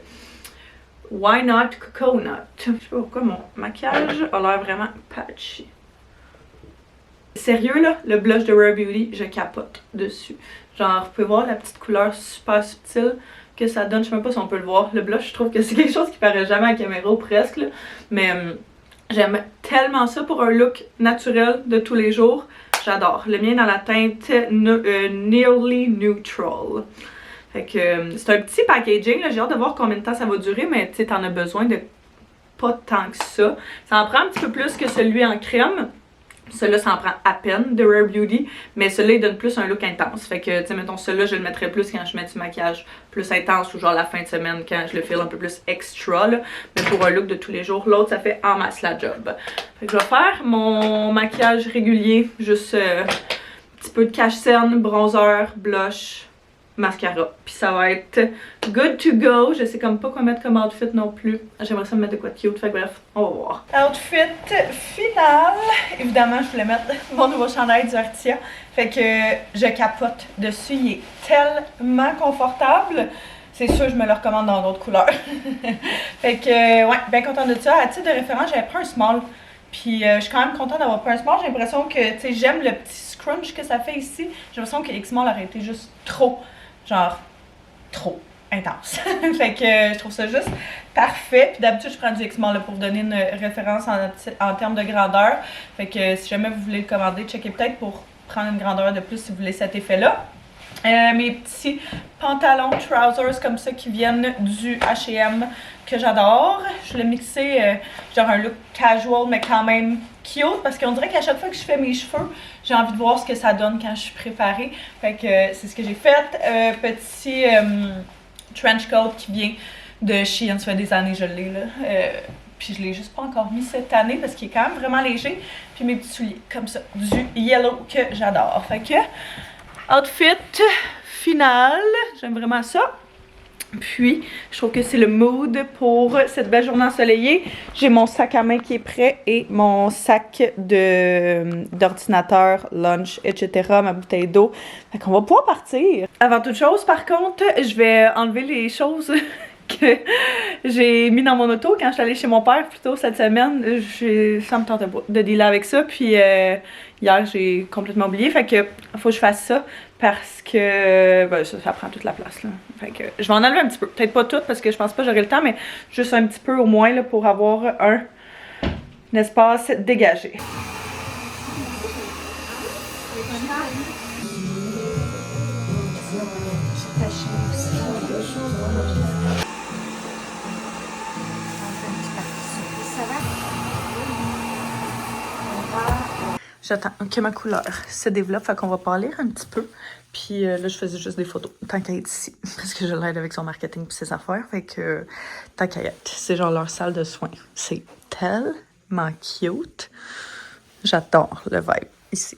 why not coconut? Je sais pas pourquoi mon maquillage a l'air vraiment patchy. Sérieux là, le blush de Rare Beauty, je capote dessus. Genre, vous pouvez voir la petite couleur super subtile que ça donne, je sais même pas si on peut le voir. Le blush, je trouve que c'est quelque chose qui paraît jamais à la caméra ou presque, là. Mais j'aime tellement ça pour un look naturel de tous les jours. J'adore. Le mien est dans la teinte Nearly Neutral. Fait que c'est un petit packaging, j'ai hâte de voir combien de temps ça va durer, mais tu sais, t'en as besoin de pas tant que ça. Ça en prend un petit peu plus que celui en crème. Celui-là, ça en prend à peine de Rare Beauty, mais celui-là, il donne plus un look intense. Fait que, tu sais, mettons, celui-là, je le mettrais plus quand je mets du maquillage plus intense ou genre la fin de semaine quand je le file un peu plus extra, là. Mais pour un look de tous les jours, l'autre, ça fait en masse la job. Fait que je vais faire mon maquillage régulier, juste un petit peu de cache-cerne, bronzer, blush, mascara. Puis ça va être good to go. Je sais comme pas quoi mettre comme outfit non plus. J'aimerais ça me mettre de quoi de cute. Fait que bref, on va voir. Outfit final. Évidemment, je voulais mettre mon nouveau chandail du Artia. Fait que je capote dessus. Il est tellement confortable. C'est sûr, je me le recommande dans d'autres couleurs. Fait que, ouais, bien contente de ça. À titre de référence, j'avais pris un small. Puis je suis quand même contente d'avoir pris un small. J'ai l'impression que, tu sais, j'aime le petit scrunch que ça fait ici. J'ai l'impression que X-Small aurait été juste trop. Genre, trop intense. Fait que je trouve ça juste parfait. Puis d'habitude, je prends du X-Small pour vous donner une référence en termes de grandeur. Fait que si jamais vous voulez le commander, checkez peut-être pour prendre une grandeur de plus si vous voulez cet effet-là. Mes petits pantalons trousers comme ça qui viennent du H&M que j'adore. Je voulais mixer genre un look casual mais quand même cute parce qu'on dirait qu'à chaque fois que je fais mes cheveux, j'ai envie de voir ce que ça donne quand je suis préparée. Fait que c'est ce que j'ai fait. Petit trench coat qui vient de Shein, ça fait des années que je l'ai là. Puis je l'ai juste pas encore mis cette année parce qu'il est quand même vraiment léger. Puis mes petits souliers comme ça, du yellow que j'adore. Fait que outfit final, j'aime vraiment ça. Puis, je trouve que c'est le mood pour cette belle journée ensoleillée. J'ai mon sac à main qui est prêt et mon sac d'ordinateur, lunch, etc. Ma bouteille d'eau. Fait qu'on va pouvoir partir. Avant toute chose, par contre, je vais enlever les choses que j'ai mis dans mon auto quand je suis allée chez mon père plus tôt cette semaine. Ça me tentait pas de dealer avec ça. Puis hier, j'ai complètement oublié. Fait que faut que je fasse ça parce que ben, ça prend toute la place. Là. Fait que je vais en enlever un petit peu. Peut-être pas tout parce que je pense pas que j'aurai le temps, mais juste un petit peu au moins là, pour avoir un espace dégagé. J'attends que ma couleur se développe, fait qu'on va parler un petit peu. Puis là, je faisais juste des photos, tant qu'à être ici. Parce que je l'aide avec son marketing et ses affaires, fait que tant qu'à être. C'est genre leur salle de soins. C'est tellement cute. J'adore le vibe ici.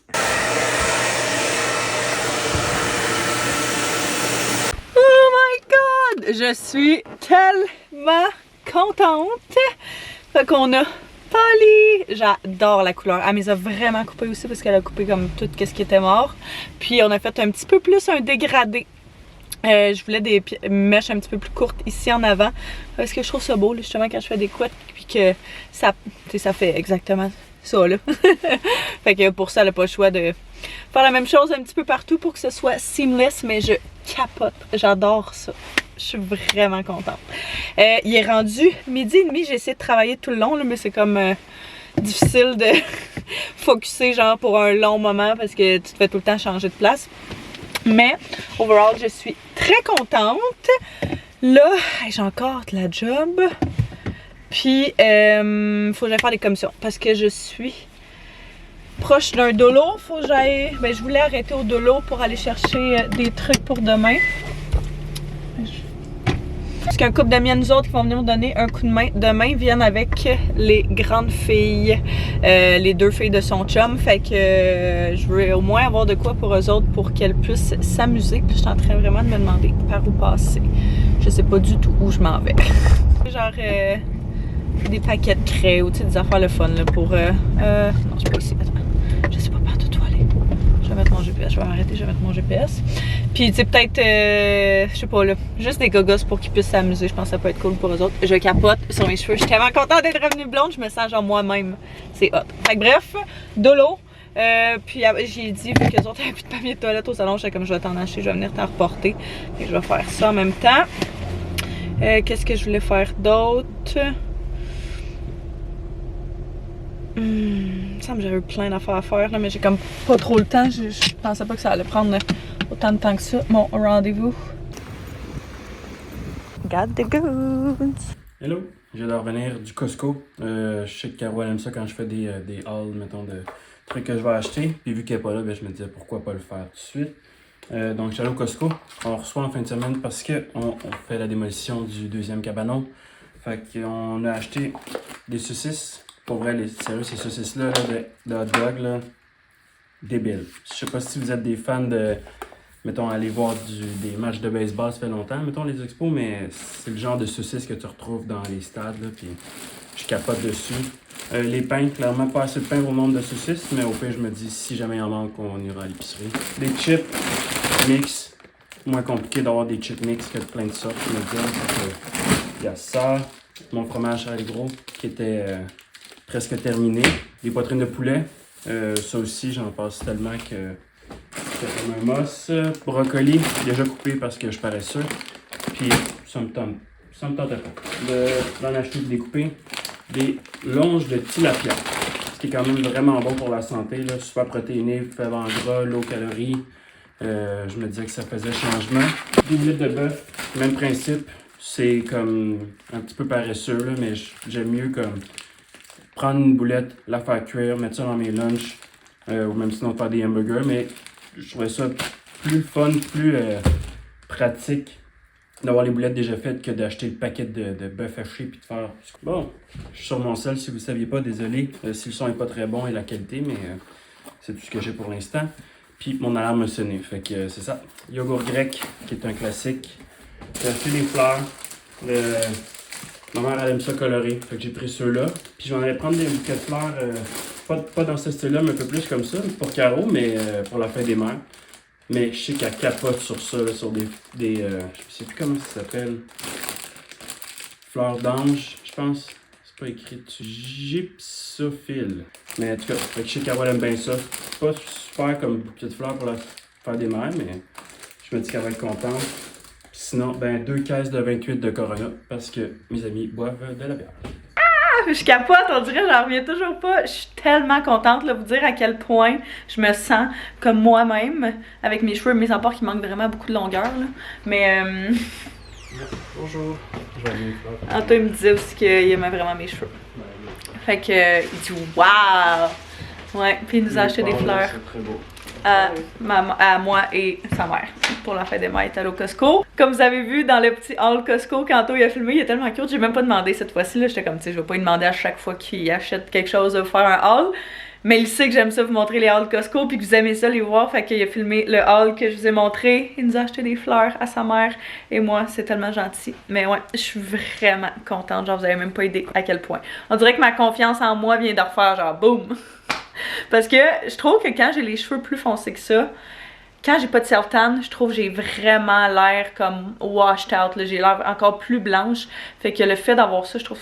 Oh my god! Je suis tellement contente. Fait qu'on a Polly! J'adore la couleur. Elle les a vraiment coupées aussi parce qu'elle a coupé comme tout ce qui était mort. Puis on a fait un petit peu plus un dégradé. Je voulais des mèches un petit peu plus courtes ici en avant parce que je trouve ça beau là, justement quand je fais des couettes puis que ça fait exactement ça là. Fait que pour ça elle n'a pas le choix de faire la même chose un petit peu partout pour que ce soit seamless, mais je capote. J'adore ça. Je suis vraiment contente. Il est rendu 12h30. J'ai essayé de travailler tout le long, là, mais c'est comme difficile de focusser genre pour un long moment parce que tu te fais tout le temps changer de place. Mais, overall, je suis très contente. Là, j'ai encore de la job. Puis, faut que j'aille faire des commissions parce que je suis proche d'un dolo. Faut que j'aille. Ben, je voulais arrêter au dolo pour aller chercher des trucs pour demain. Parce qu'un couple d'amis à nous autres qui vont venir nous donner un coup de main demain viennent avec les grandes filles, les 2 filles de son chum. Fait que je veux au moins avoir de quoi pour eux autres pour qu'elles puissent s'amuser. Puis je suis en train vraiment de me demander par où passer. Je sais pas du tout où je m'en vais. Genre des paquets de craie ou des affaires le fun là, pour. Non, c'est pas ici. Attends. Je sais pas partout où aller. Je vais mettre mon GPS. Je vais m'arrêter, je vais mettre mon GPS. Puis, tu sais, peut-être, je sais pas, là, juste des gogos pour qu'ils puissent s'amuser. Je pense que ça peut être cool pour eux autres. Je capote sur mes cheveux. Je suis tellement contente d'être revenue blonde. Je me sens genre moi-même. C'est hot. Fait que bref, dolo. Puis, j'ai dit, vu que les autres n'avaient plus de papier de toilette au salon, j'étais comme je vais t'en acheter, je vais venir t'en reporter. Fait que je vais faire ça en même temps. Qu'est-ce que je voulais faire d'autre? Il me semble que j'avais plein d'affaires à faire, là, mais j'ai comme pas trop le temps. Je pensais pas que ça allait prendre autant de temps que ça, mon rendez-vous. Got the goods! Hello! Je viens de revenir du Costco. Je sais que Caro aime ça quand je fais des hauls, mettons, de trucs que je vais acheter. Puis vu qu'elle n'est pas là, ben, je me disais pourquoi pas le faire tout de suite. Donc, je suis allé au Costco. On reçoit en fin de semaine parce qu'on fait la démolition du 2e cabanon. Fait qu'on a acheté des saucisses. Pour vrai, sérieux, ces saucisses-là de hot dog, là, débiles. Je sais pas si vous êtes des fans de, mettons, aller voir des matchs de baseball, ça fait longtemps, mettons, les expos, mais c'est le genre de saucisses que tu retrouves dans les stades, là, puis je capote dessus. Les pains, clairement pas assez de pain au nombre de saucisses, mais au pire, je me dis, si jamais il en manque, on ira à l'épicerie. Des chips mix, moins compliqué d'avoir des chips mix que de plein de sortes, je me dis. Il y a ça, mon fromage à gros, qui était presque terminé. Des poitrines de poulet, ça aussi, j'en passe tellement que c'est comme un moss. Brocoli, déjà coupé parce que je paresseux. Puis ça me tentait pas d'en acheter, de découper. Des longes de tilapia, ce qui est quand même vraiment bon pour la santé, là, super protéiné, faible en gras, low calories. Je me disais que ça faisait changement. Des boulettes de bœuf, même principe. C'est comme un petit peu paresseux, là, mais j'aime mieux comme prendre une boulette, la faire cuire, mettre ça dans mes lunchs, ou même sinon faire des hamburgers, mais je trouvais ça plus fun, plus pratique d'avoir les boulettes déjà faites que d'acheter le paquet de bœuf haché puis de faire. Bon, je suis sur mon sel, si vous ne saviez pas, désolé si le son n'est pas très bon et la qualité, mais c'est tout ce que j'ai pour l'instant. Puis mon alarme a sonné, fait que c'est ça. Yogourt grec, qui est un classique. J'ai acheté des fleurs. Ma mère, elle aime ça coloré, fait que j'ai pris ceux-là. Puis j'en allais prendre des bouquets de fleurs, pas dans ce style-là, mais un peu plus comme ça, pour Caro, mais pour la fête des mères. Mais je sais qu'elle capote sur ça, là, sur des je sais plus comment ça s'appelle. Fleurs d'ange, je pense. C'est pas écrit dessus. Gypsophile. Mais en tout cas, fait que je sais qu'Caro aime bien ça. C'est pas super comme bouquet de fleurs pour la fête des mères, mais je me dis qu'elle va être contente. Sinon, ben 2 caisses de 28 de Corona parce que mes amis boivent de la bière. Ah, je capote, on dirait, j'en reviens toujours pas. Je suis tellement contente de vous dire à quel point je me sens comme moi-même avec mes cheveux, mes apports qui manquent vraiment beaucoup de longueur. Là. Mais Bonjour. Je vais aller Anto, il me disait aussi qu'il aimait vraiment mes cheveux. Fait que il dit waouh! Ouais, puis il nous a acheté des fleurs. C'est très beau. À moi et sa mère pour la fête des mères. Il est allé au Costco. Comme vous avez vu dans le petit hall Costco, quand il a filmé, il est tellement cute. J'ai même pas demandé cette fois-ci. J'étais comme, tu sais, je vais pas lui demander à chaque fois qu'il achète quelque chose de faire un haul. Mais il sait que j'aime ça vous montrer les halls Costco puis que vous aimez ça les voir. Fait qu'il a filmé le haul que je vous ai montré. Il nous a acheté des fleurs à sa mère et moi. C'est tellement gentil. Mais ouais, je suis vraiment contente. Genre, vous avez même pas idée à quel point. On dirait que ma confiance en moi vient de refaire genre boum. Parce que je trouve que quand j'ai les cheveux plus foncés que ça, quand j'ai pas de self-tan, je trouve que j'ai vraiment l'air comme washed out. J'ai l'air encore plus blanche. Fait que le fait d'avoir ça, je trouve,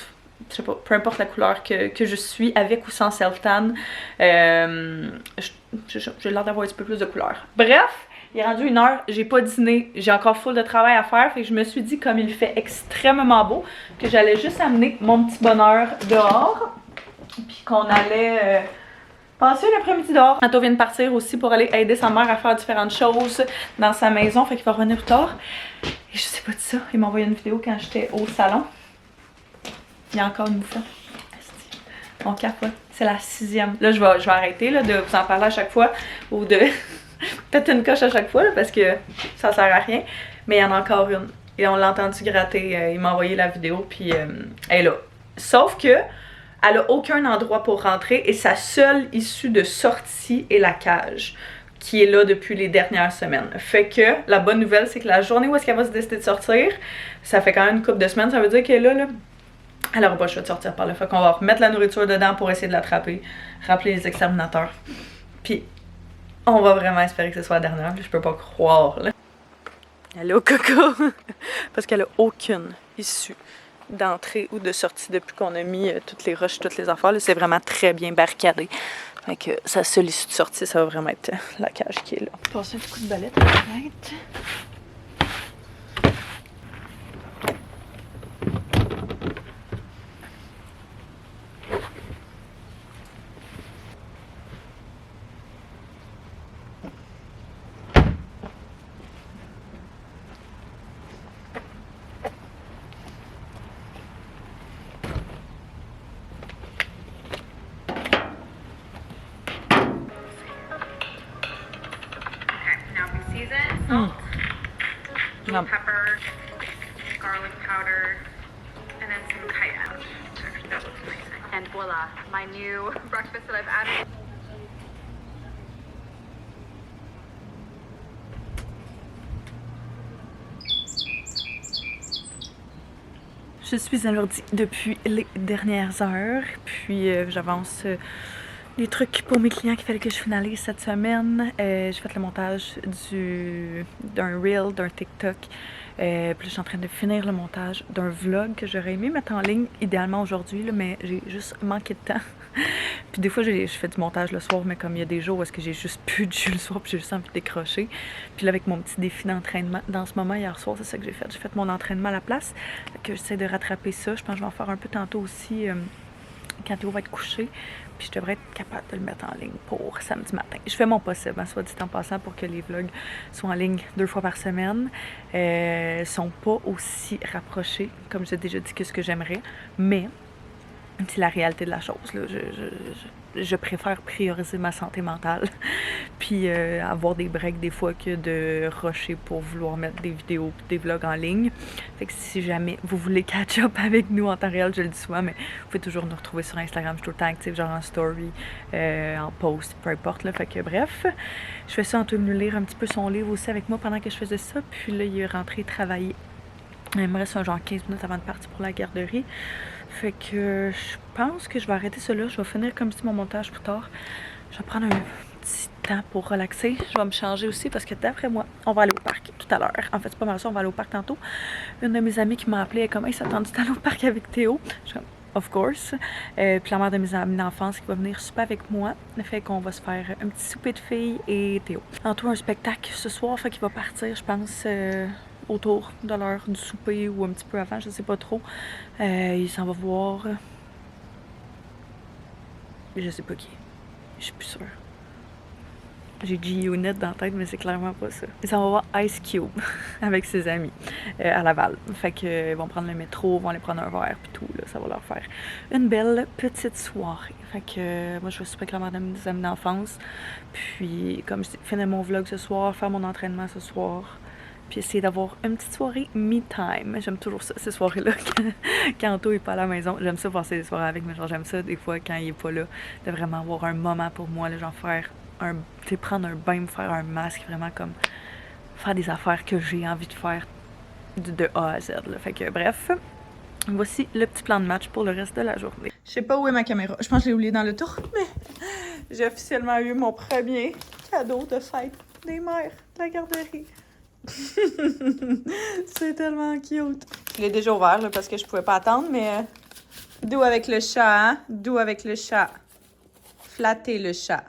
je sais pas, peu importe la couleur que je suis, avec ou sans self-tan, j'ai l'air d'avoir un petit peu plus de couleur. Bref, il est rendu 1h, j'ai pas dîné, j'ai encore full de travail à faire. Fait que je me suis dit, comme il fait extrêmement beau, que j'allais juste amener mon petit bonheur dehors. Puis qu'on allait passer l'après-midi dehors. Anto vient de partir aussi pour aller aider sa mère à faire différentes choses dans sa maison. Fait qu'il va revenir plus tard. Et je sais pas de ça. Il m'a envoyé une vidéo quand j'étais au salon. Il y a encore une moufette. On capote. C'est la 6e. Là, je vais arrêter là, de vous en parler à chaque fois ou de péter une coche à chaque fois là, parce que ça sert à rien. Mais il y en a encore une. Et on l'a entendu gratter. Il m'a envoyé la vidéo, puis elle est là. Sauf que elle a aucun endroit pour rentrer et sa seule issue de sortie est la cage, qui est là depuis les dernières semaines. Fait que la bonne nouvelle, c'est que la journée où est-ce qu'elle va se décider de sortir, ça fait quand même une couple de semaines, ça veut dire qu'elle est là. Elle aura pas le choix de sortir par là. Fait qu'on va remettre la nourriture dedans pour essayer de l'attraper, rappeler les exterminateurs. Puis on va vraiment espérer que ce soit la dernière, je peux pas croire là. Elle est au coco parce qu'elle a aucune issue d'entrée ou de sortie depuis qu'on a mis toutes les roches, toutes les affaires. C'est vraiment très bien barricadé. Fait que sa seule issue de sortie, ça va vraiment être la cage qui est là. Passer un petit coup de balai peut-être. Salt, pepper, garlic powder, and then some cayenne. Actually, that looks amazing. And voila, my new breakfast that I've added. Je suis à l'ordi depuis les dernières heures, puis j'avance les trucs pour mes clients qu'il fallait que je finalise cette semaine. J'ai fait le montage d'un reel, d'un TikTok. Puis je suis en train de finir le montage d'un vlog que j'aurais aimé mettre en ligne idéalement aujourd'hui, mais j'ai juste manqué de temps. Puis des fois, je fais du montage le soir, mais comme il y a des jours où est-ce que j'ai juste plus de jus le soir, puis j'ai juste envie de décrocher. Puis là, avec mon petit défi d'entraînement, dans ce moment, hier soir, c'est ça que j'ai fait. J'ai fait mon entraînement à la place, que j'essaie de rattraper ça. Je pense que je vais en faire un peu tantôt aussi quand Théo va être couché. Puis je devrais être capable de le mettre en ligne pour samedi matin. Je fais mon possible, hein, soit dit en passant, pour que les vlogs soient en ligne 2 fois par semaine. Sont pas aussi rapprochés, comme j'ai déjà dit, que ce que j'aimerais, mais c'est la réalité de la chose. Là. Je préfère prioriser ma santé mentale, puis avoir des breaks des fois que de rusher pour vouloir mettre des vidéos, des vlogs en ligne. Fait que si jamais vous voulez catch up avec nous en temps réel, je le dis souvent, mais vous pouvez toujours nous retrouver sur Instagram. Je suis tout le temps active, genre en story, en post, peu importe. Là. Fait que bref, je fais ça en train de lire un petit peu son livre aussi avec moi pendant que je faisais ça. Puis là, il est rentré travailler. Il me reste genre 15 minutes avant de partir pour la garderie. Fait que je pense que je vais arrêter cela. Je vais finir comme si mon montage plus tard. Je vais prendre un petit temps pour relaxer. Je vais me changer aussi parce que d'après moi, on va aller au parc tout à l'heure. En fait, c'est pas mal ça, on va aller au parc tantôt. Une de mes amies qui m'a appelé, elle est comme, hey, ça tente d'aller au parc avec Théo. Je suis comme, of course. Puis la mère de mes amis d'enfance qui va venir souper avec moi. Fait qu'on va se faire un petit souper de filles et Théo. Tantôt, un spectacle ce soir, fait qu'il va partir, je pense, autour de l'heure du souper ou un petit peu avant, je sais pas trop. Il s'en va voir. Je sais pas qui. Je suis plus sûre. J'ai G-Unit dans la tête, mais c'est clairement pas ça. Il s'en va voir Ice Cube avec ses amis à Laval. Fait qu'ils vont prendre le métro, vont aller prendre un verre puis tout. Là, ça va leur faire une belle petite soirée. Fait que moi, je vais souper avec la mère de mes amis d'enfance. Puis, comme je dis, finir mon vlog ce soir, faire mon entraînement ce soir. Puis essayer d'avoir une petite soirée me-time. J'aime toujours ça, ces soirées-là, quand Anto n'est pas à la maison. J'aime ça passer des soirées avec, mais genre j'aime ça des fois quand il est pas là, de vraiment avoir un moment pour moi, là, genre faire prendre un bain, me faire un masque, vraiment comme faire des affaires que j'ai envie de faire de A à Z. Là. Fait que bref, voici le petit plan de match pour le reste de la journée. Je sais pas où est ma caméra. Je pense que je l'ai oublié dans le tour, mais j'ai officiellement eu mon premier cadeau de fête des mères de la garderie. C'est tellement cute. Je l'ai déjà ouvert là, parce que je pouvais pas attendre, mais doux avec le chat, hein? Doux avec le chat. Flatter le chat.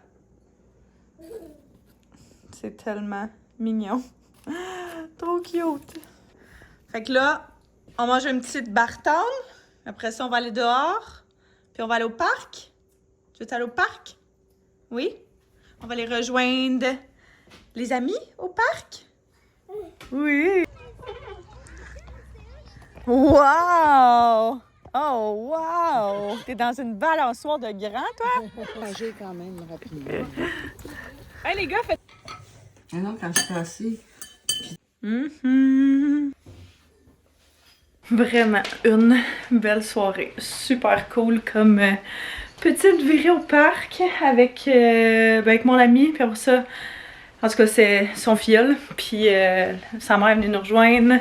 C'est tellement mignon. Trop cute. Fait que là, on mange une petite bartone. Après ça, on va aller dehors. Puis on va aller au parc. Tu veux aller au parc? Oui? On va aller rejoindre les amis au parc? Oui! Wow! Oh, wow! T'es dans une balançoire de grand, toi? J'ai quand même rapidement. Hey, les gars, faites... Ah non, quand je suis passée. Vraiment une belle soirée. Super cool comme petite virée au parc avec, avec mon ami. Puis après ça, en tout cas, c'est son filleul. Puis sa mère est venue nous rejoindre.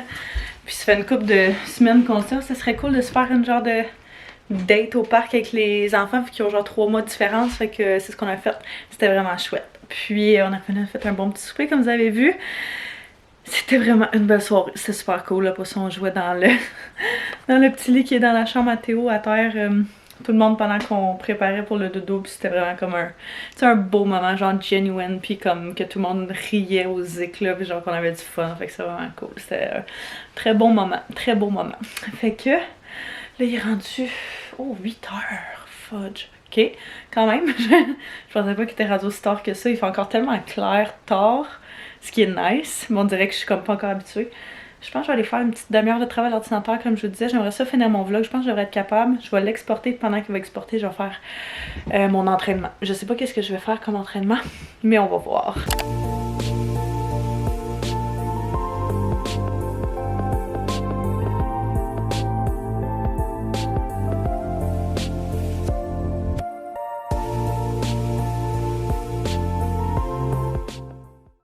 Puis ça fait une couple de semaines qu'on se dit, ça serait cool de se faire une genre de date au parc avec les enfants qui ont genre 3 mois de différence. Fait que c'est ce qu'on a fait. C'était vraiment chouette. Puis on a fait un bon petit souper comme vous avez vu. C'était vraiment une belle soirée. C'était super cool. Là, pour ça, on jouait dans le petit lit qui est dans la chambre à Théo à terre. Tout le monde pendant qu'on préparait pour le dodo. Puis c'était vraiment comme un beau moment, genre genuine. Puis comme que tout le monde riait aux éclats. Puis genre qu'on avait du fun. Fait que c'est vraiment cool. C'était un très bon moment. Très beau moment. Fait que là, il est rendu 8 heures. Fudge. Ok, quand même. Je pensais pas qu'il était rendu aussi tard que ça. Il fait encore tellement clair tard. Ce qui est nice, mais on dirait que je suis comme pas encore habituée. Je pense que je vais aller faire une petite demi-heure de travail à l'ordinateur, comme je vous disais. J'aimerais ça finir mon vlog. Je pense que je devrais être capable. Je vais l'exporter. Pendant qu'il va exporter, je vais faire mon entraînement. Je sais pas qu'est-ce que je vais faire comme entraînement, mais on va voir.